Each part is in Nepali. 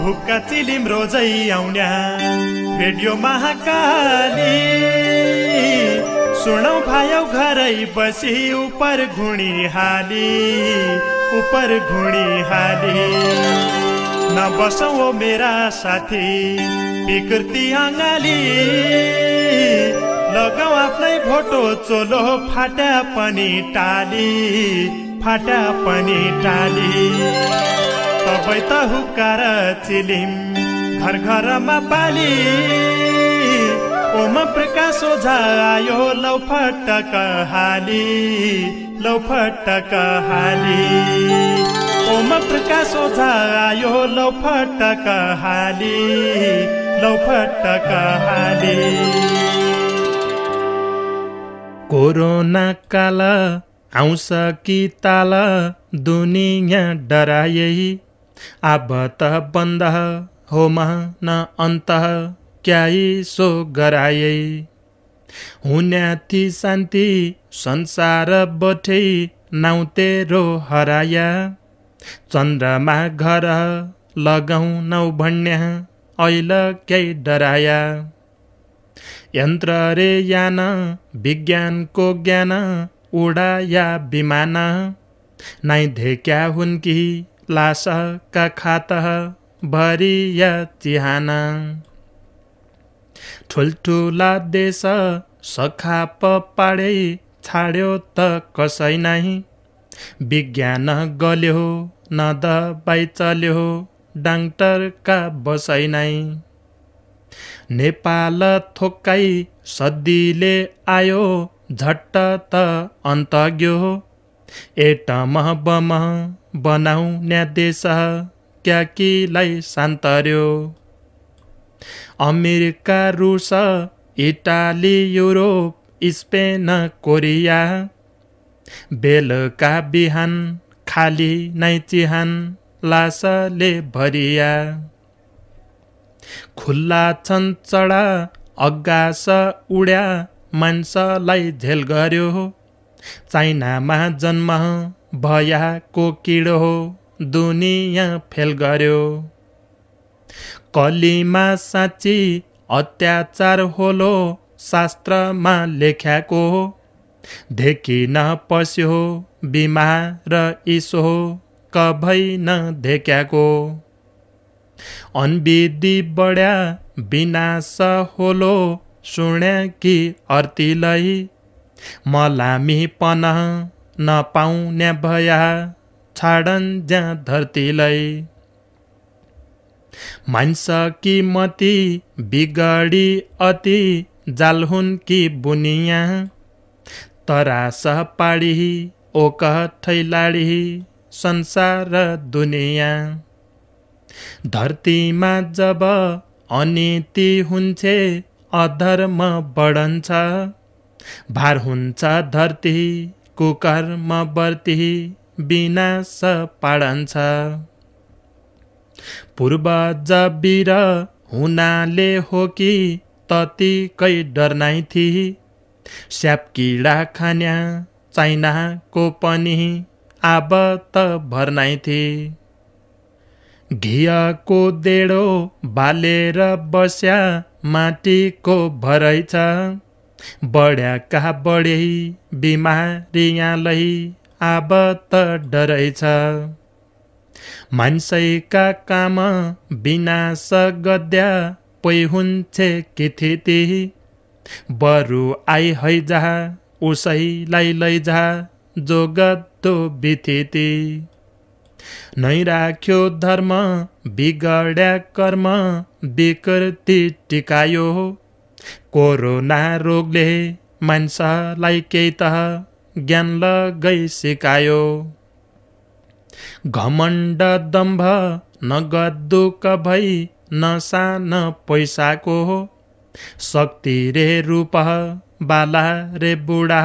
हुक्का चिलिम रोजै आउन्या रेडियो महाकाली सुनौ भायौ घरै बसी उपर घुणी हाली नबसौ ओ मेरा साथी विकृति अङ्गाली लगाउ आफ्नै भोटो चोलो फाटा पनि टाली तबै त हुक्कार चिलिम घर घरमा पाली ओम प्रकाश ओझा आयो लौ फटक हाली ओम प्रकाश ओझा आयो लौ फटक हाली कोरोना काल आउँछ कि ताल दुनियाँ डराए अब त बन्द हो न अन्त क्याई सो गराए हुन्या थी शान्ति संसार बठै नाउ तेरो हराया चन्द्रमा घर लगाउनौ भन्या ऐल क्याई डराया यन्त्र रे यान विज्ञानको ज्ञान उडाया विमान नाइ धेक्या हुन् कि लासका खात भरिया चिहान ठुल्ठुला देश सखाप पाडे छाड्यो त कसै नाही विज्ञान गल्यो न दबाई चल्यो डाक्टरका बसै नै नेपाल थोक्काई सद्दिले आयो झट्ट त अन्तग्यो एटम बम बनाउने देश क्याकीलाई शान्तर्यो अमेरिका रुस इटाली युरोप स्पेन कोरिया बेलुका बिहान खाली नै चिहान लासले भरिया खुल्ला छन् चढा अगास उड्या मान्छेलाई झेल गर्यो चाइनामा जन्म भयाको किडो दुनियाँ फेल गर्यो कलीमा साँच्ची अत्याचार होलो शास्त्रमा लेख्याको देखिन पस्यो बिमार इसो कभै न देख्याको अनविधि बढ्या विनाश होलो सुण्या कि अर्तिलै मलामी पन नपाउने भया छाडन ज्या धरतीलै मान्छ कि मती बिगडी अति जाल हुन् कि बुनिया तरास पाडी ओक ठैलाडी संसार दुनिया धरतीमा जब अनीति हुन्छे अधर्म बढन्छ भार हुन्छ धरती कुकर्म बर्ती विनाश पाडन्छ पूर्वज वीर हुनाले हो कि ततिकै डर नै थी स्याप किडा खान्या चाइनाको पनि आब त भर्नै थी घियाको देडो बालेर बस्या माटीको भरै छ बढ्याका बढे बिमारी यहाँलाई आब त डरै छ मान्छेका काम विनाश गद्या पै हुन्छे किथिति बरु आई हैजा उसैलाई लैजा जो गद्दो बिथिति नै राख्यो धर्म बिगड्या कर्म विकृति टिकायो कोरोना रोगले मान्छेलाई केही त ज्ञान लगै सिकायो घमण्ड दम्भ नगदुक भई नसान पैसाको शक्ति रे रूप बाला रे बुढा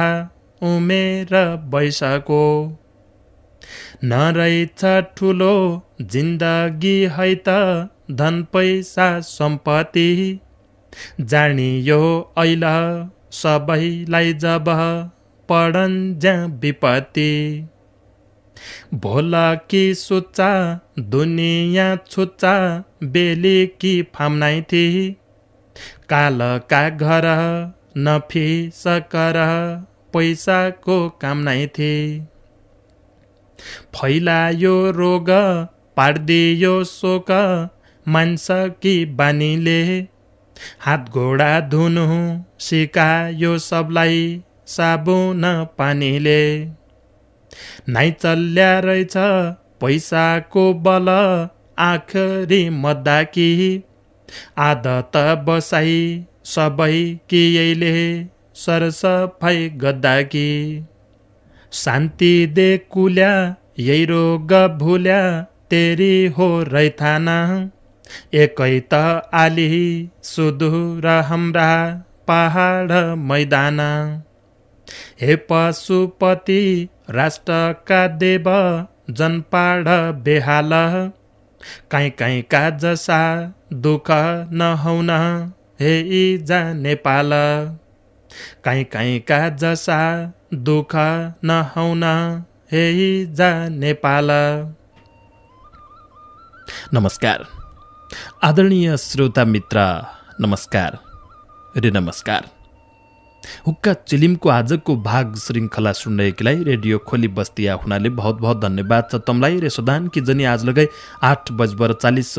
उमेर वैशाको नरहेछ ठुलो जिन्दगी है त धन पैसा सम्पत्ति जानियो ऐल सबैलाई जब पढन ज्या विपत्ति भोला की सोचा दुनिया छुच्चा बेली की फाम्नाइ थी काल का घर नफी सकर पैसाको काम नै थी फैलायो रोग पार्दियो शोक मान्छ कि बानीले हात घोडा धुनु सिकायो सबलाई साबुन पानीले नाइ चल्या रहेछ पैसाको बल आखरी मद्दाकी आदत बसाई सबै कियैले सरसफाइ गद्दाकी शान्ति दे कुल्या यही रोग भुल्या तेरी हो रैथाना एकै त आली सुदूर हाम्रा पहाड मैदान हे पशुपति राष्ट्रका देव जनपाड बेहाल काहीँ का जसा दुःख नहुन हे इजा नेपाल काहीँ का जसा दुःख नहुन हे इजा नेपाल। नमस्कार आदरणीय श्रोता मित्र, नमस्कार रे नमस्कार। हुक्का चिलिमको आजको भाग श्रृङ्खला सुन्नेकीलाई रेडियो खोली बस्तिया हुनाले बहुत बहुत धन्यवाद छ तमलाई रे सदान कि जनी आज लगाई 8:40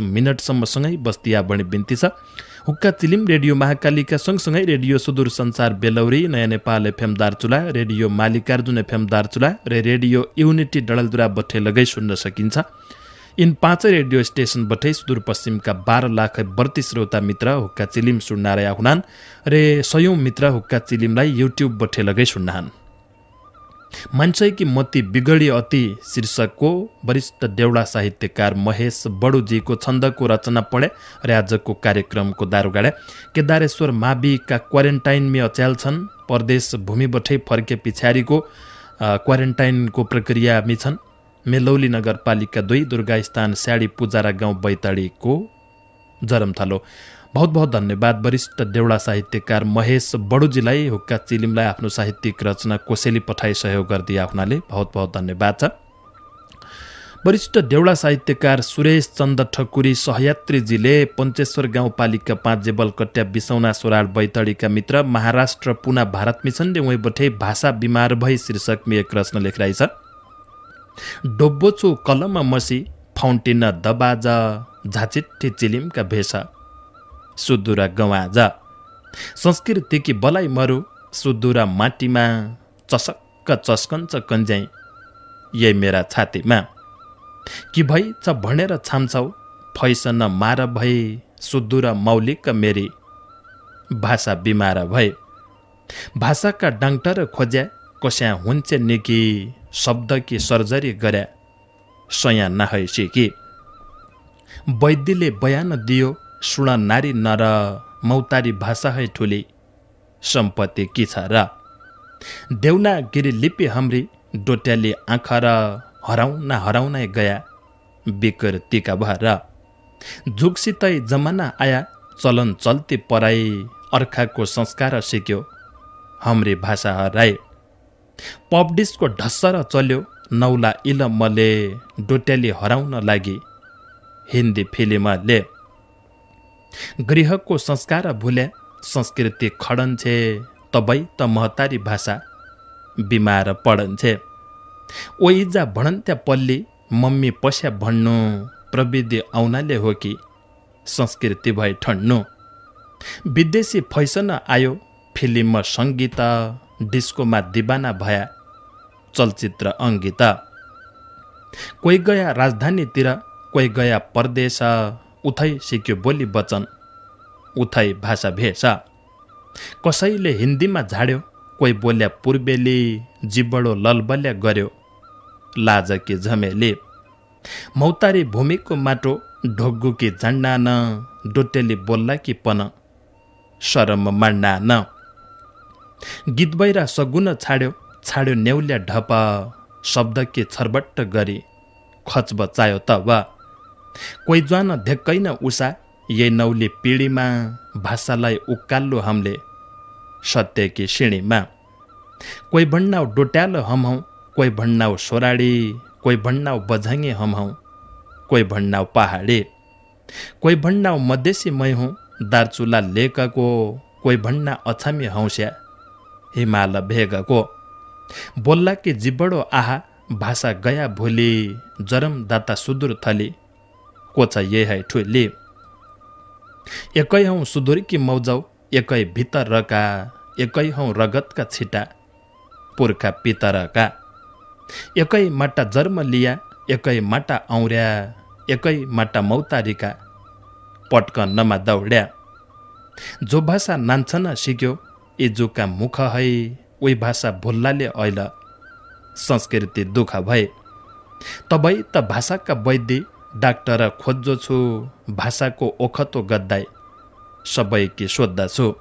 सँगै बस्तिया बढी बिन्ती छ। हुक्का चिलिम रेडियो महाकालीका सँगसँगै रेडियो सुदूर संसार बेलौरी, नयाँ Nepal FM Darchula, radio Mallikarjun FM Darchula र रेडियो युनिटी डडलधुरा बठे लगाई सुन्न सकिन्छ। यिन 5 रेडियो स्टेशन बठे सुदूरपश्चिमका 12,32 श्रोता मित्र हुक्का चिलिम सुन्नारया हुनान् रे 100 मित्र हुक्का चिलिमलाई युट्युब बठे लगाई सुन्नान्। मान्छे कि मती बिगडी अति शीर्षकको वरिष्ठ देउडा साहित्यकार महेश बडुजीको छन्दको रचना पढे र आजको कार्यक्रमको दारो गाडे। केदारेश्वर माविका क्वारेन्टाइनमी अच्याल छन्, परदेश भूमि बठे फर्के पिछाडीको क्वारेन्टाइनको प्रक्रियामी छन्। मेलौली नगरपालिका 2 दुर्गास्थान स्याडी पुजारा गाउँ बैतडीको जरमथलो। बहुत बहुत धन्यवाद वरिष्ठ देउडा साहित्यकार महेश बडुजीलाई हुक्का चिलिमलाई आफ्नो साहित्यिक रचना कोसेली पठाई सहयोग गरिदिया हुनाले बहुत बहुत धन्यवाद छ। वरिष्ठ देउडा साहित्यकार सुरेश चन्द ठकुरी सहयात्रीजीले पञ्चेश्वर गाउँपालिका 5 जेबलकट्या बिसौना सोराड बैतडीका मित्र महाराष्ट्र पुना भारतमी छन्। उही बठे भाषा बिमार भई शीर्षकमा एक रचना लेखिरहेछ। डोब्बोछु कलम मसी फाउन्टेन दबाज झाचिट्ठी चिलिमका भेषा सुदूरा गवाजा संस्कृतिकी बलाई मरु सुदूरा माटीमा चसक्क चस्कन्छ कन्ज्याई यही मेरा छातीमा कि भई छ भनेर छाम्छौ फैसन मार भई सुदूरा मौलिक मेरी भाषा बिमार भए भाषाका डाक्टर खोज्या कस्या हुन्छ निकी शब्द की सर्जरी गर्या सया नहै सिकी वैद्यले बयान दियो सुण नारी नर मौतारी भाषा है ठुली सम्पत्ति की छ र देवनागरी लिपि हाम्री डोट्याली आँखा र हराउन गया विकृतिका भएर झुकसितै जमाना आया चलन चल्ती पराई अर्खाको संस्कार सिक्यो हाम्री भाषा हराए पब्डिसको ढस्सर चल्यो नौला इलमले डोट्याली हराउन लागि हिन्दी फिल्मले गृहको संस्कार भुल्या संस्कृति खडन्छे तबै त महतारी भाषा बिमार पडन्छे ओइजा भणन्त्या पल्ली मम्मी पस्या भन्नु प्रविधि आउनाले हो कि संस्कृति भई ठन्नु विदेशी फैसन आयो फिल्म सङ्गीत डिस्कोमा दिवाना भया चलचित्र अङ्गीत कोही गया राजधानीतिर कोही गया परदेश उथै सिक्यो बोली वचन उथै भाषा भेष कसैले हिन्दीमा झाड्यो कोही बोल्या पूर्वेली जिबडो ललबल्या गर्यो लाज कि झमेली मौतारी भूमिको माटो ढोग्गु कि झण्डा न डोटेली बोल्ला कि पन शरम मान्ना न गीत बैरा सगुन छाड्यो नेउल्या ढप शब्द कि छरबट्ट गरी खच बचायो तब कोही ज्वान धेक्कैन उषा यही नौली पिँढीमा भाषालाई उकाल्लो हमले सत्य कि सिँढीमा कोही भन्नाउ डोट्यालो हमहौ कोही भन्नाउ सोराडी कोई भन्नाउ बझाङ्गे हम हौँ, कोही भन्नाउ पहाडे, कोही भन्नाउ मधेसी मै हुँ दार्चुला लेकको, कोही भन्ना अछामी हौस्या हिमाल भेगको। बोल्ला कि जिबडो आहा भाषा गया भोलि, जरम दाता सुदूर थली कोछ ये है ठुली। एकै हौँ सुदूर कि मौजाउ एकै भितर रका, एकै हौँ रगतका छिटा पुर्खा पितरका। एकै माटा जन्म लिया एकै माटा और्या, एकै माटा मौतारिका पटकनमा दौड्या। जो भाषा नान्छन सिक्यो इजुका मुख है, उही भाषा भुल्लाले ऐल संस्कृति दुःख भए। तबै त भाषाका वैद्य डाक्टर खोज्जो छु, भाषाको ओखतो गद्दाई सबै कि सोद्धा छु।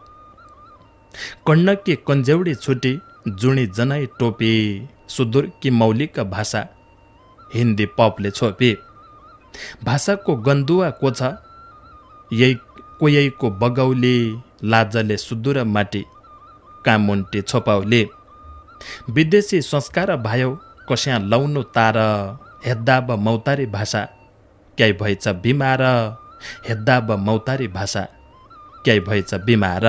कर्ण कि कन्जेउडी छुटी जुणी जनाई टोपी, सुदूर कि मौलिक भाषा हिन्दी पपले छोपी। भाषाको गन्दुवा को छ यही कोयैको बगौली, लाजले सुदूर माटी कामुन्टी छोपाउली। विदेशी संस्कार भायो कस्या लौनु तार, हेद्दाब मौतारी भाषा क्याइ भएछ बिमार, हेद्दाब मौतारी भाषा क्याइ भएछ बिमार।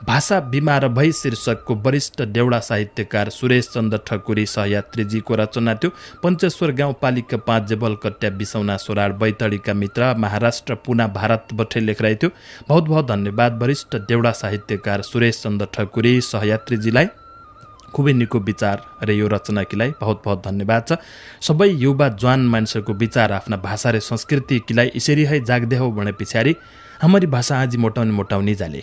भाषा बिमार भई शीर्षकको वरिष्ठ देउडा साहित्यकार सुरेश चन्द्र ठकुरी सहयात्रीजीको रचना थियो। पञ्चेश्वर गाउँपालिका 5 जेबलकट्या बिसौना सोराड बैतडीका मित्र महाराष्ट्र पुना भारतबाट लेखिरहेको थियो। बहुत बहुत धन्यवाद वरिष्ठ देउडा साहित्यकार सुरेश चन्द्र ठकुरी सहयात्रीजीलाई। खुबै निको विचार र यो रचनाकीलाई बहुत बहुत धन्यवाद छ। सबै युवा जवान मान्छेको विचार आफ्ना भाषा र संस्कृतिकीलाई यसरी है जाग्दै हो भने पछाडि हाम्रो भाषा आज मोटाउने जाले।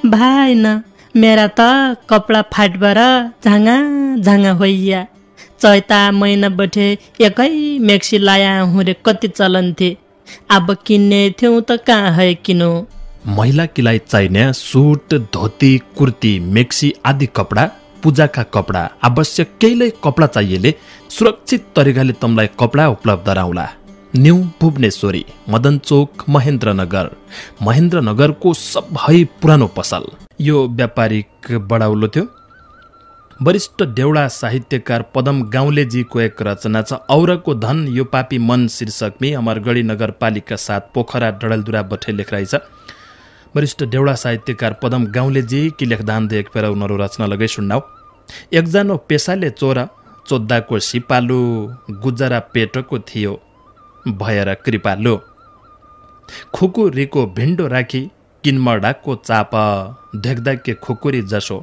भाइन मेरा त कपडा फाटबर झाङा झाङा होइया, चैता महिना बठे एकै मेक्सी लाया हुरे कति चलन थे, अब किन्ने थियौँ त कहाँ है किनो। महिला किलाई चाहिने सुट धोती कुर्ती मेक्सी आदि कपडा पूजाका कपडा आवश्यक केहीलाई कपडा चाहिएले सुरक्षित तरिकाले तमलाई कपडा उपलब्ध राउला। न्यू भुवनेश्वरी मदनचोक महेन्द्रनगरको सबै पुरानो पसल। यो व्यापारिक बडाउलो थियो। वरिष्ठ देउडा साहित्यकार पदम गाउँलेजीको एक रचना छ औरको धन यो पापी मन शीर्षकमी अमरगढी नगरपालिका 7 पोखरा डडेलधुरा बठे लेखराइ छ। वरिष्ठ देउडा साहित्यकार पदम गाउँलेजी कि लेखदान दे एक फेर उनीहरू रचना लगै सुन्नाऊ। एकजना पेसाले चोरा चोद्दाको सिपालु, गुजरा पेटको थियो भएर कृपालु। खुकुरीको भिन्डो राखी किनमडाको चाप, देख्दा के खुकुरी जसो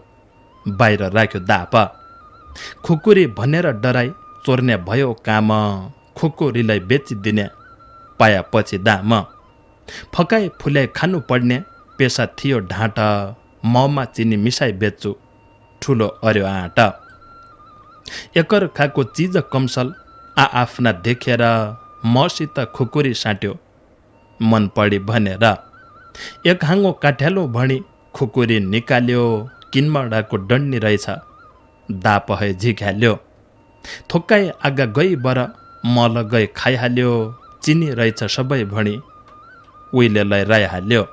बाहिर राख्यो दाप। खुकुरी भनेर डराई चोर्ने भयो काम, खुकुरीलाई बेचिदिने पाया पछि दाम। फकाए फुल्याए खानु पर्ने पेसा थियो ढाँट, ममा चिनी मिसाई बेच्छु ठुलो अर्यो आँट। एकर खाको चिज कमसल आफ्ना देखेर, मसित खुकुरी साट्यो मन पडी भनेर। एक हाँगो काठ्यालो भणी खुकुरी निकाल्यो, किनमडाको डन्डी रहेछ दाप है झिक्याल्यो। थोक्काए आगा गई बर मल गई खाइहाल्यो, चिनी रहेछ सबै भणी उहिले लैराइहाल्यो।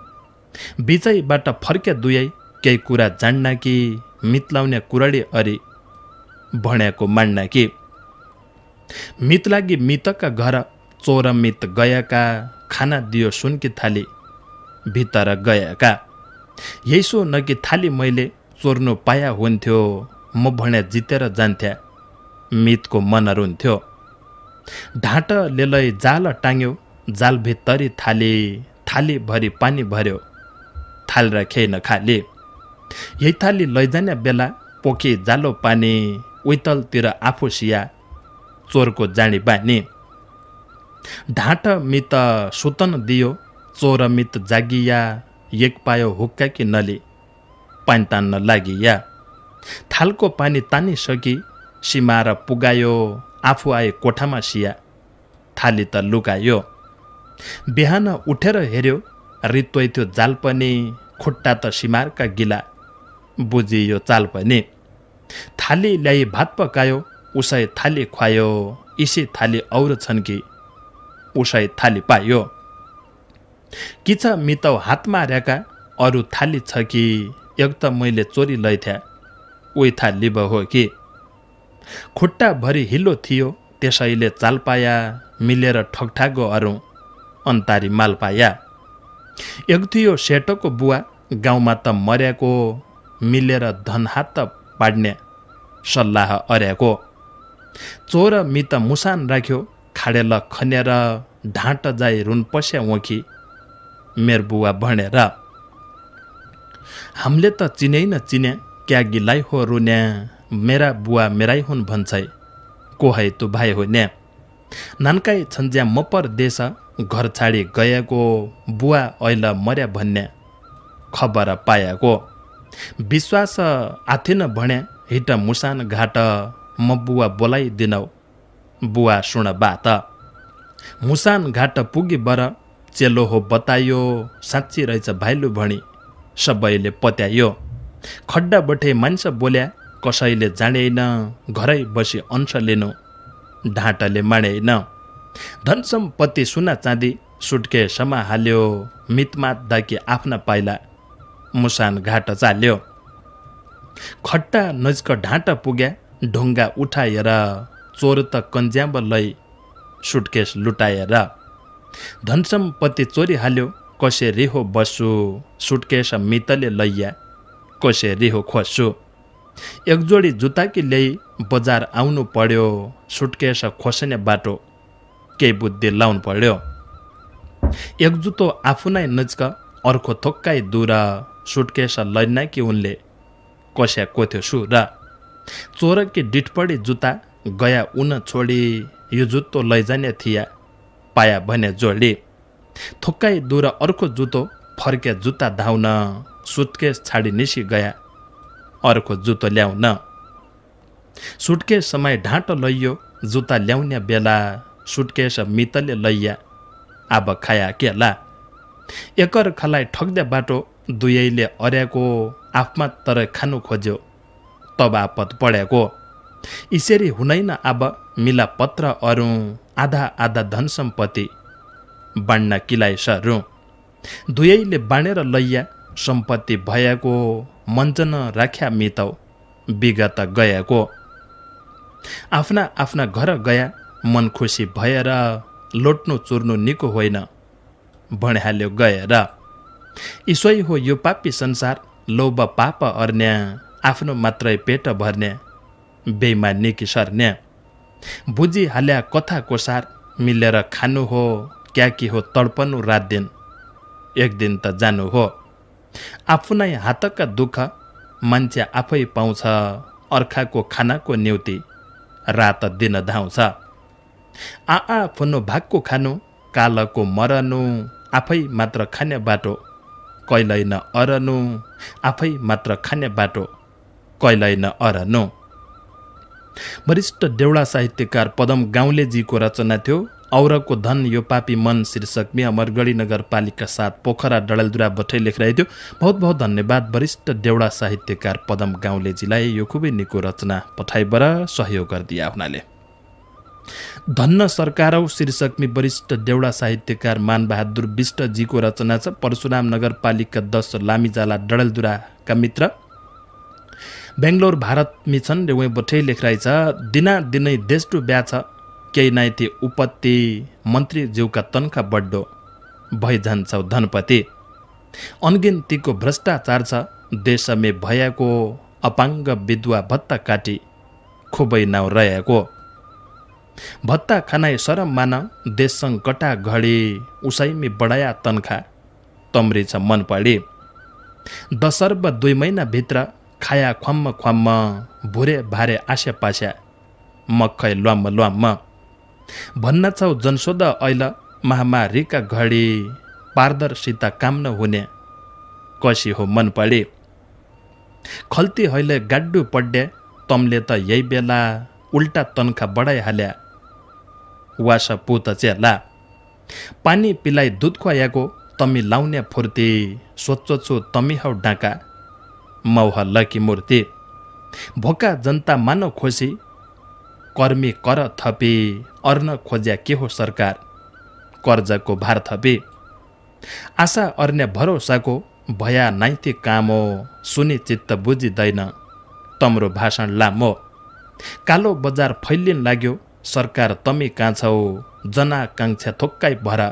बिचैबाट फर्के दुयै केही कुरा जान्ना कि, मितलाउने कुरडी अरी भण्याको मान्ना कि। मित लागि मितका घर चोर मित गएका, खाना दियो सुनकी थाली भित्र गएका। यसो न कि थाली मैले चोर्नु पाया हुन्थ्यो, म भने जितेर जान्थ्या मितको मन रुन्थ्यो। ढाँट लेलै जाल टाङ्यो, जाल भित्तरी थाली भरी पानी भर्यो, थाल राखेन खाली। यही थाली लैजाने बेला पोखी जालो पानी, उइतलतिर आफू सिया चोरको जानी बानी। ढाँट मित सुतन दियो, चोर मित जागिया, एक पायो हुक्का कि नली पानी तान्न लागिया। थालको पानी तानिसकी सिमार पुगायो, आफू आए कोठामा सिया थाली त लुकायो। बिहान उठेर हेऱ्यो रित्वै त्यो जाल पनि, खुट्टा त सिमारका गिला बुझियो चाल पनि। थाली ल्याई भात पकायो, उसै थाली खुवायो, इसी थाली और छन् कि उसै थाली पायो। कि छ मितौ हात मारेका अरू थाली छ कि, एक त मैले चोरी लैथ्या उही थाली हो कि। खुट्टाभरि हिलो थियो त्यसैले चाल पाया मिलेर ठगठागो अरू अन्तारी माल पाया। एक थियो सेटोको बुवा गाउँमा त मर्याको मिलेर धन हात पाड्ने सल्लाह अर्याको। चोर मित मुसान राख्यो खाडेल खनेर ढाँट जाई रुन पस्या वखी मेर बुवा भनेर। हामीले त चिने न चिने क्या गिलाई हो रुन्या मेरा बुवा मेरै हुन् भन्छै को है तु भाइ हो न्या। नानकाई छन्ज्या मपर देश घर छाडी गएको बुवा ऐल मर्या भन्ने खबर पाएको। विश्वास आथेन भन्या हिट मुसान घाट म बुवा बोलाइदिनौ बुवा सुण बात। मुसान घाट पुगी बर चेलो हो बतायो साँच्ची रहेछ भाइलु भणी सबैले पत्यायो। खड्डा बठे मान्छे बोल्या कसैले जानेन घरै बसी अंश लिनु ढाँटले मानेन। धन सम्पत्ति सुना चाँदी सुटकेसमा हाल्यो मितमात दाकी आफ्ना पाइला मुसान घाट चाल्यो। खट्टा नजिक ढाँट पुग्या ढुङ्गा उठाएर चोर त कन्ज्याब लै सुटकेस लुटाएर। धन सम्पत्ति चोरी हाल्यो कसरी हो बस्छु सुटकेस मितले लैया कसरी हो खोज्छु। एक जोडी जुत्ताकी ल्याई बजार आउनु पर्यो सुटकेस खोस्ने बाटो केही बुद्धि लाउनु पर्यो। एक जुत्तो आफू नै नजिक अर्को थोक्काइ दूर सुटकेस लैना कि उनले कस्या कोथ्यो सुर। चोरकी डिठपडी जुत्ता गया उन छोडी यो जुत्तो लैजाने थिया पाया भने जोडी। थोक्काइ दूर अर्को जुत्तो फर्के जुत्ता धाउन सुटकेस छाडी निसी गया अर्को जुत्तो ल्याउन। सुटकेस समय ढाँट लैयो जुत्ता ल्याउने बेला सुटकेस मितले लैया अब खाया केला। एकर खलाई ठग्दे बाटो दुवैले अर्याको आफ्मा तर खानु खोज्यो तब आपत पढेको। इसरी हुनैन अब मिला पत्र अरू आधा आधा धन सम्पत्ति बाँड्न किलाइ सरू। दुवैले बाँडेर लैया सम्पत्ति भएको मञ्चन राख्या मितौ विगत गएको। आफ्ना आफ्ना घर गया मन खुसी भएर लोट्नु चुर्नु निको होइन भणिहाल्यो गएर। इसै हो यो पापी संसार लोभ पाप अर्न्या आफ्नो मात्रै पेट भर्ने बेइमानी सर्न्या। बुझिहाल्या कथाको सार मिलेर खानु हो क्या कि हो तडपनु रात दिन एक दिन त जानु हो। आफूनै हातका दुःख मान्छे आफै पाउँछ अर्खाको खानाको न्युति रात दिन धाउँछ। आफनो भागको खानु कालको मरनु आफै मात्र खाने बाटो कहिल्यै न अरनु आफै मात्र खाने बाटो कहिल्यै न अरनु। वरिष्ठ देउडा साहित्यकार पदम गाउँलेजीको रचना थियो औरको धन यो पापी मन शीर्षक में अमरगढी नगरपालिका 7 पोखरा डडेलधुरा बठै लेखिरहेको थियो। बहुत बहुत धन्यवाद वरिष्ठ देउडा साहित्यकार पदम गाउँलेजीलाई यो खुबै निको रचना पठाइबर सहयोग गरिदिया हुनाले। धन्न सरकारौ शीर्षक में वरिष्ठ देउडा साहित्यकार मानबहादुर विष्टजीको रचना छ। परशुराम नगरपालिका 10 लामीजाला डडेलधुराका मित्र बेंगलोर भारत में छन् रे उहाँ बठै लेखिरहेछ। दिना दिनै देश डुब्या छ केही नै थिए उपत्ति मन्त्री ज्यूका तनखा बड्डो भइजान्छौ धनपति। अनगिन्तीको भ्रष्टाचार छ देशमे भयाको अपाङ्ग विधवा भत्ता काटी खुबै नाउँ रहेको। भत्ता खानाइ शरम मान देश सङ्कटा घडी उसैमी बढाया तनखा तम्री छ मन पडी। 10 अर्ब 2 महिना भित्र खाया ख्वाम्म ख्वाम्म भुरे भारे आस्या पास्या मक्खै ल्वाम्म ल्वाम्म। भन्न छौ जनशोध ऐल महामारीका घडी पारदर्शिता काम नहुने कसी हो मन पडी। खल्ती अहिले गाड्डु पड्डे तमले त यही बेला उल्टा तनखा बढाइहाल्या वास पुत चेला। पानी पिलाई दुध खुवाएको तमी लाउने फुर्ती सोच्चो छु तमी हौ डाका मौह लकी मूर्ति। भोका जनता मानव खोसी कर्मी कर थपी अर्न खोज्या के हो सरकार कर्जको भार थपी। आशा अर्ने भरोसाको भया नाइती कामो सुनि चित्त बुझिँदैन तम्रो भाषण लामो। कालो बजार फैलिन लाग्यो सरकार तमी कहाँ छौ जनाकांक्षा थोक्काइ भर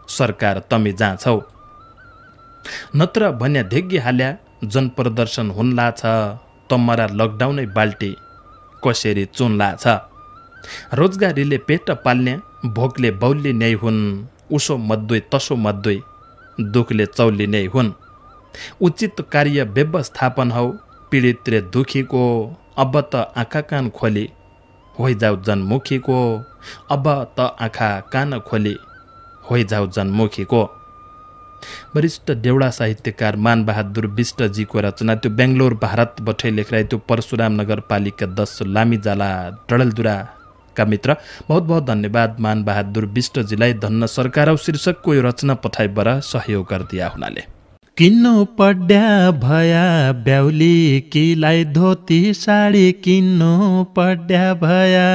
सरकार तमी जहाँ छौ नत्र भन्या धेगी हाल्या जनप्रदर्शन हुन्ला छ तमरा लकडाउनै बाल्टी कसरी चुन्ला छ रोजगारीले पेट पाल्ने भोकले बौली नै हुन् उसो मद्दुई तसो मद्दुई दुखले चौली नै हुन् उचित कार्य व्यवस्थापन हौ पीडित रे दुखीको अब त आँखा कान खोली होइजाउ जनमुखीको अब त आँखा कान खोली होइजाउ जनमुखीको वरिष्ठ देउडा साहित्यकार मानबहादुर विष्टजीको रचना त्यो बेङ्गलोर भारतबाट लेखिरहेको त्यो परशुराम नगरपालिका 10 लामीजाला डडेलधुराका मित्र बहुत बहुत धन्यवाद मानबहादुर विष्टजीलाई धन्न सरकारौ शीर्षकको यो रचना पठाइबाट सहयोग गरिदिया हुनाले किन्नु पड्या भया ब्याउली किलाई धोती साडी किन्नु पड्या भया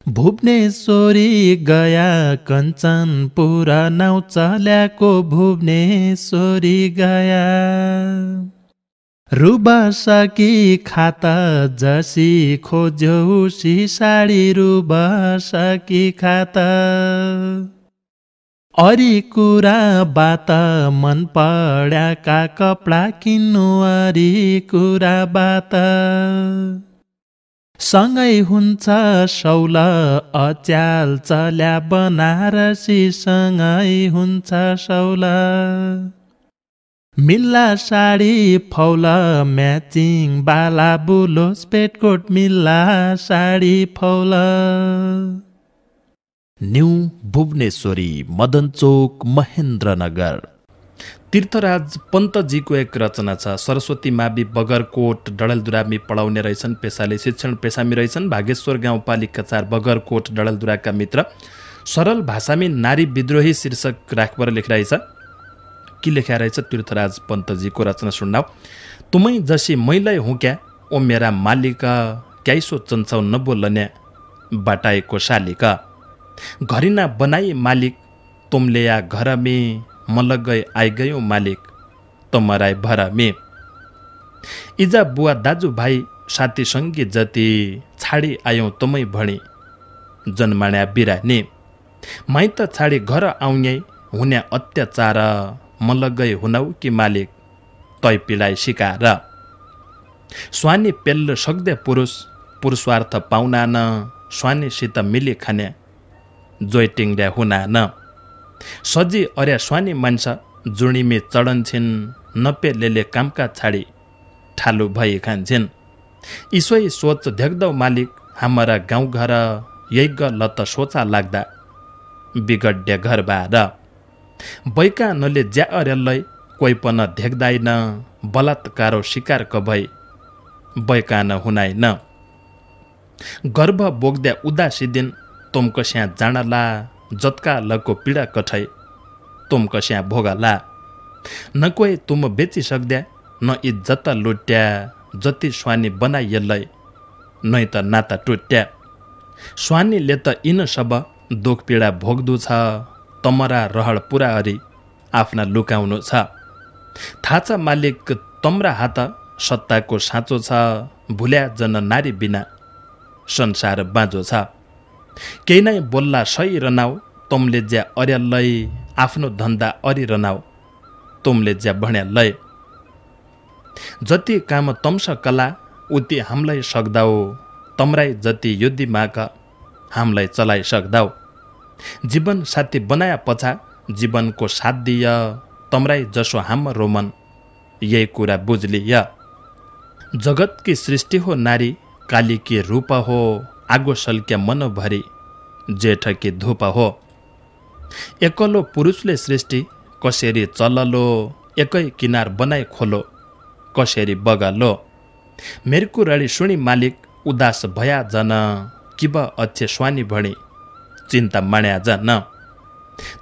भुवनेश्वरी गया कञ्चनपुर नाउँ चल्याको भुवनेश्वरी गया रुबा सकी खाता जसी खोज्यो उसी साडी रुबा सकी खाता अरी कुरा बात मन पड्याका कपडा किन्नु अरी कुरा बात सँगै हुन्छ सौल अच्याल चल्या बनारसी सँगै हुन्छ सौल मिल्ला साडी फौल म्याचिङ बाला बुलोस पेटकोट मिल्ला साडी फौल न्यू भुवनेश्वरी मदनचोक महेन्द्रनगर तीर्थराज पन्तजीको एक रचना छ सरस्वती मावि बगरकोट डडेलधुरामी पढाउने रहेछन् पेसाले शिक्षण पेसामी रहेछन् भागेश्वर गाउँपालिका 4 बगरकोट डडेलधुराका मित्र सरल भाषामी नारी विद्रोही शीर्षक राखबर लेखिरहेछ के लेखा रहेछ तीर्थराज पन्तजीको रचना सुन्नाऊ तुमै जसी मैलै हुँ क्या ओ मेरा मालिक क्याइसो चन्छौ नबोल्ने बाटाएको शालिका घरिना बनाई मालिक तुमले या घर में मलगै आइ गयो मालिक तमराई भर में इजा बुवा दाजु भाइ साथी सङ्गी जति छाडी आयौँ तमै भणी जन्माण्या बिरानी माइत छाडी घर आउने हुने अत्याचार मलगै हुनौ कि मालिक तै पिलाइ सिकार स्वानी पेल्ल सक्दे पुरुष पुरुषार्थ पाउना न स्वानीसित मिली खाने जोइटिङ्ग्या हुना न सजी अर्या स्वानी मान्छ जुणीमे चढन्छन् नपेलेले कामका छाडी ठालु भई खान्छन् इसोई सोच देख्दौ मालिक हाम्रा गाउँघर यही लत सोचा लाग्दा बिगड्या घर बार बैका नले ज्या अर्यालै कोही पन देख्दैन बलात्कारो शिकार कभई बैका न हुनाइन गर्भ बोक्द्या उदासी दिन तुम कस्या जाणला जत्का लको पीडा कठै तुम कस्या भोगला न कोही तुम बेची सक्द्या न इज्जत लुट्या जति स्वानी बनाइ यसलाई नै त नाता टुट्या स्वानीले त इन सब दुख पीडा भोग्दु छ तमरा रहल पुरा अरी आफ्ना लुकाउनु छ थाहा छ मालिक तम्रा हात सत्ताको साँचो छ भुल्या जन नारी बिना संसार बाँझो छ केही नै बोल्ला सही रनाऊ तुमले ज्या अर्यालै आफ्नो धन्दा अरि रनाऊ तुमले ज्या भन्यालै जति काम तम्स कला उति हामीलाई सक्दाऊ तम्राई जति युद्धि माग हामीलाई चलाइ सक्दाऊ जीवन साथी बनाया पछा जीवनको साथ दिय तम्राई जसो हाम्रो मन यही कुरा बुझलिय जगतकी सृष्टि हो नारी काली की रूप हो आगो सल्क्या मन भरी जेठकी धूप हो एकलो पुरुषले सृष्टि कसरी चललो एकै किनार बनाई खोलो कसरी बगलो मेरको रडी सुनि मालिक उदास भया जन किब अच्छे स्वानी भणी चिन्ता माण्या जन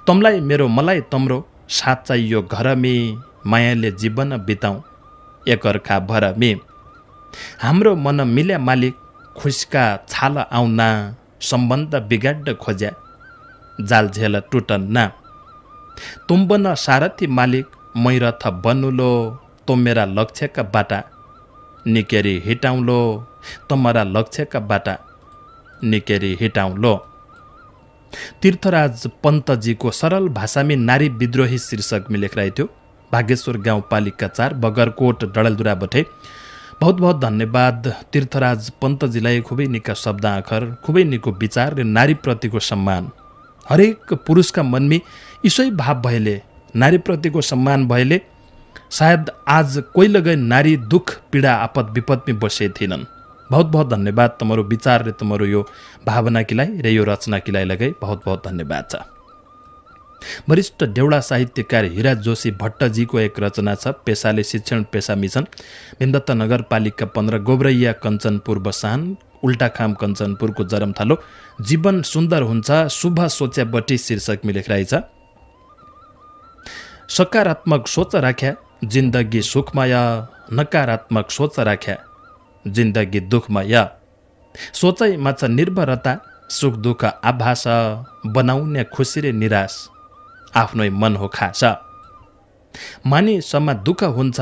तमलाई मेरो मलाई तम्रो साथ चाहियो घरमी मायाले जीवन बिताउँ एकअर्का भरमी हाम्रो मन मिल्या मालिक खुसका छाल आउना सम्बन्ध बिगाड्ड खोज्या जाल झेल टुटन्ना तुम बन सारथी मालिक मै रथ बनुलो तुम मेरा लक्ष्यका बाटा निकेरी हिटाउलो तमरा लक्ष्यका बाटा निकेरी हिटाउँ लो। तीर्थराज पन्तजीको सरल भाषामी नारी विद्रोही शीर्षकमा लेखिरहेको थियो। भागेश्वर गाउँपालिका 4 बगरकोट डडेलधुराबाटै बहुत बहुत धन्यवाद तीर्थराज पन्तजीलाई। खुबै निका शब्द आखर, खुबै निको विचार र नारीप्रतिको सम्मान। हरेक पुरुषका मनमी इसै भाव भएले, नारीप्रतिको सम्मान भएले सायद आज कोही लगै नारी दुख पीडा आपद विपदमी बसे थिएनन्। बहुत बहुत धन्यवाद तमरो विचार र तमरो यो भावना किलाई र यो रचना किलाई लगै बहुत बहुत धन्यवाद छ। वरिष्ठ देउडा साहित्यकार हिरा जोशी भट्टजीको एक रचना छ, पेसाले शिक्षण पेसा मिसन, भीमदत्त नगरपालिका 15 गोब्रैया कञ्चनपुर बसान, उल्टाखाम कञ्चनपुरको जरमथालो। जीवन सुन्दर हुन्छ शुभ सोच्याबटी शीर्षक लेखिरहेछ। सकारात्मक सोच राख्या जिन्दगी सुखमय, नकारात्मक सोच राख्या जिन्दगी दुखमय। सोचाइमा छ निर्भरता, सुख दुःख आभास, बनाउने खुसी र निराश आफ्नै मन हो खास। मानिसमा दुःख हुन्छ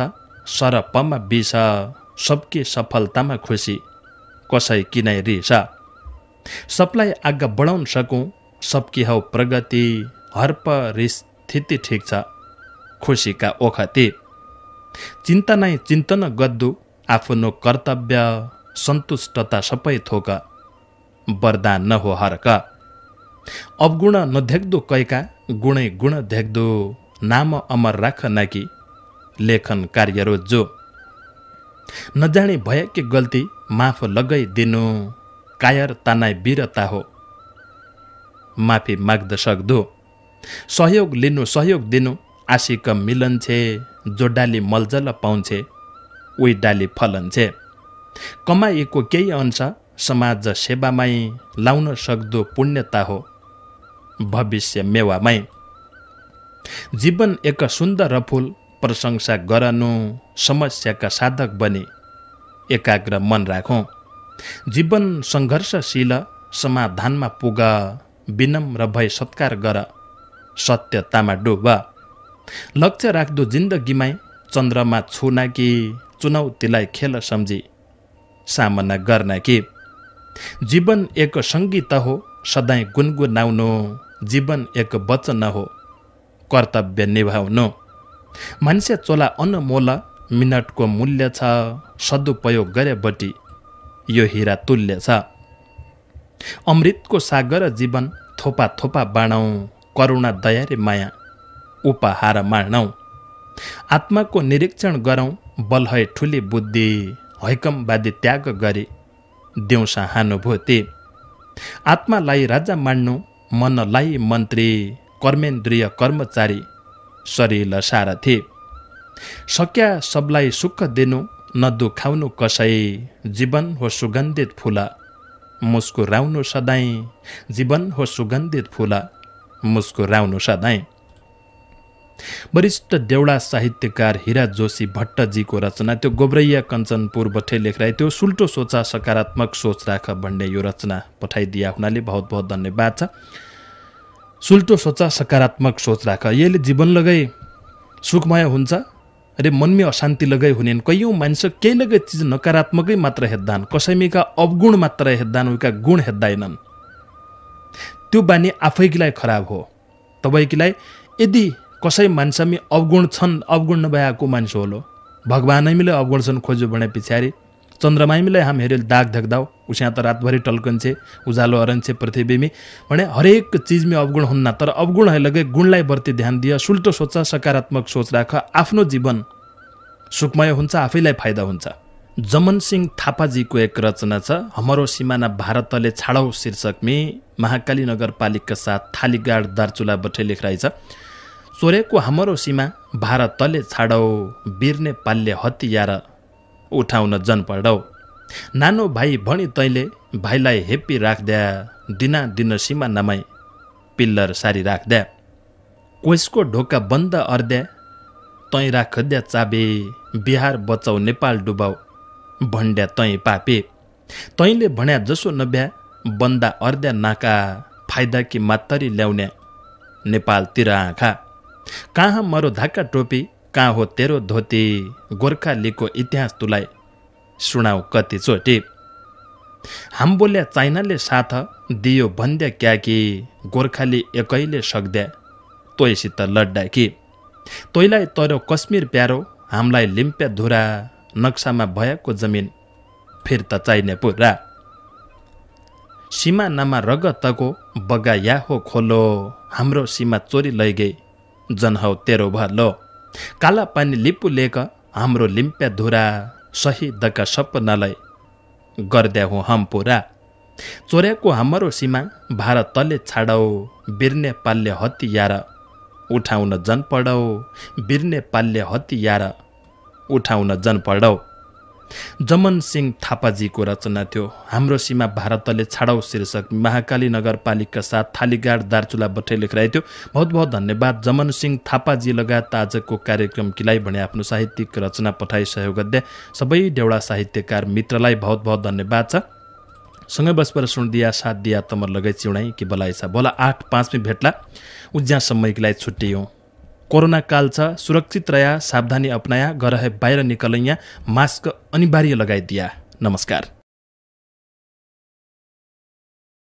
सरपमा विष, सबकी सफलतामा खुसी कसै किनै रिस। सबलाई आगा बढाउन सकौँ सबकी हौ प्रगति, हर परिस्थिति ठिक छ खुसीका ओखती। चिन्ता नै चिन्तन गद्दु आफ्नो कर्तव्य, सन्तुष्टता सबै थोक वरदान न हो हर्क। अवगुण नदेख्दो कैका गुणै गुण देख्दो, नाम अमर राख नाकि लेखन कार्य रोज्जो। नजानी भएकी गल्ती माफ लगाइदिनु, कायरता नै वीरता हो माफी माग्द सक्दो। सहयोग लिनु सहयोग दिनु, आशिक मिलन्छे, जो डाली मलजल पाउँछे उही डाली फलन्छे। कमाइएको केही अंश समाज सेवामै लाउन सक्दो पुण्यता हो भविष्य मेवामै। जीवन एक सुन्दर फूल, प्रशंसा गरनु समस्याका साधक बने एकाग्र मन राखौँ। जीवन सङ्घर्षशील, समाधानमा पुग, विनम्र भई सत्कार गर, सत्यतामा डुब। लक्ष्य राख्दो जिन्दगीमै चन्द्रमा छुना कि चुनौतीलाई खेल सम्झी सामना गर्न कि। जीवन एक सङ्गीत हो सधैँ गुनगुनाउनु, जीवन एक वचन हो कर्तव्य निभाउनु। मान्छे चोला अनमोल, मिनटको मूल्य छ, सदुपयोग गरेबटी यो हीरा तुल्य छ। अमृतको सागर जीवन थोपा थोपा बाँडौँ, करुणा दया रे माया उपहार मार्नौँ। आत्माको निरीक्षण गरौँ, बल है ठुली बुद्धि, हैकमवादी त्याग गरी देऊ सहानुभूति। आत्मालाई राजा मान्नु, मनलाई मन्त्री, कर्मेन्द्रिय कर्मचारी, शरीर सारथी। सक्या सबलाई सुख दिनु, नदुखाउनु कसै, जीवन हो सुगन्धित फुल मुस्कुराउनु सधैँ, जीवन हो सुगन्धित फुल मुस्कुराउनु सधैँ। वरिष्ठ देउडा साहित्यकार हिरा जोशी भट्टजीको रचना त्यो गोब्रैया कञ्चनपुरबाट लेखिरहेको थियो। सुल्टो सोचा सकारात्मक सोच राख भन्ने यो रचना पठाइदिया हुनाले बहुत बहुत धन्यवाद छ। सुल्टो सोचा सकारात्मक सोच राख, यसले जीवन लगै सुखमय हुन्छ अरे मनमी अशान्ति लगै हुनेन। कैयौँ मान्छे केही लगै चिज नकारात्मकै मात्र हेर्दान, कसैमीका अवगुण मात्र हेर्दान, उनका गुण हेर्दैनन्। त्यो बानी आफैकीलाई खराब हो। तपाईँकीलाई यदि कसै मान्छेमी अवगुण छन्, अवगुण नभएको मान्छे होलो, भगवानैमीले अवगुण छन् खोज्यो भने पछाडि चन्द्रमाइमीलाई हामी हेरेर दाग धक्दाउ, उस्याँ त रातभरि टल्कन्छे, उजालो अरन्छे पृथ्वीमी भने हरेक चिजमी अवगुण हुन्न। तर अवगुण है लगे गुणलाई बढ्ती ध्यान दिए, सुल्टो सोच सकारात्मक सोच राख, आफ्नो जीवन सुखमय हुन्छ, आफैलाई फाइदा हुन्छ। जमन सिंह थापाजीको एक रचना छ, हाम्रो सिमाना भारतले छाडौ शीर्षकमी, महाकाली नगरपालिका 7 थालीगाड दार्चुलाबाट लेखिरहेछ। चोरेको हाम्रो सीमा भारतले छाडौ, वीरने पाल्य हतियार उठाउन जन पढौ। नानो भाइ भनी तैँले भाइलाई हेप्पी राख्द्या, दिना दिन सीमा नमाई पिल्लर सारी राख्द्या। कोइसको ढोका बन्द अर्द्या, तैँ राख्द्या चाबे, बिहार बचाउ नेपाल डुबाउ भन्ड्या तैँ पापे। तैँले भन्या जसो नभ्या, बन्दा अर्द्या नाका, फाइदा कि मात्तरी ल्याउने नेपालतिर आँखा। कहाँ मरो धाका टोपी, कहाँ हो तेरो धोती, गोर्खालीको इतिहास तुलाई सुनाऊ कति चोटि। हाम बोल्या चाइनाले साथ दियो भन्द्या क्या कि गोर्खाली एकैले सक्द्या तोयसित लड्डा कि तोइलाई तरो कश्मीर प्यारो हामीलाई लिम्प्या धुरा नक्सामा भएको जमिन फिर त चाहिने पुरा सीमा नामा रगतको बगा या हो खोलो हाम्रो सीमा चोरी लैगे जनहौ तेरो भलो काला पानी लिपु लेक हाम्रो लिम्प्या धुरा शहीदका सपनालाई गर्द्या हो हम पुरा चोर्याको हाम्रो सीमा भारतले छाडौ बिर्ने पाल्य हतियार उठाउन जन पढौ बिर्ने पाल्य हतियार उठाउन जन पढौ जमन सिंह थापाजीको रचना थियो हाम्रो सीमा भारतले छाडौ शीर्षक महाकाली नगरपालिका 7 थालीगाड दार्चुला बठे लेखिरहेको थियो। बहुत बहुत धन्यवाद जमन सिंह थापाजी लगायत आजको कार्यक्रम किलाई भने आफ्नो साहित्यिक रचना पठाई सहयोग गर्दै सबै देउडा साहित्यकार मित्रलाई बहुत बहुत धन्यवाद छ। सँगै बसपर सुन दिया साथ दिया तमर लगै चिउडाई कि बलाई छ बोला 8-5 में भेट्ला उज्या समयलाई छुट्टियौं। कोरोना काल छ सुरक्षित रह्या सावधानी अपनाया गरहे बाहिर निकलैया मास्क अनिवार्य लगाइदिया। नमस्कार।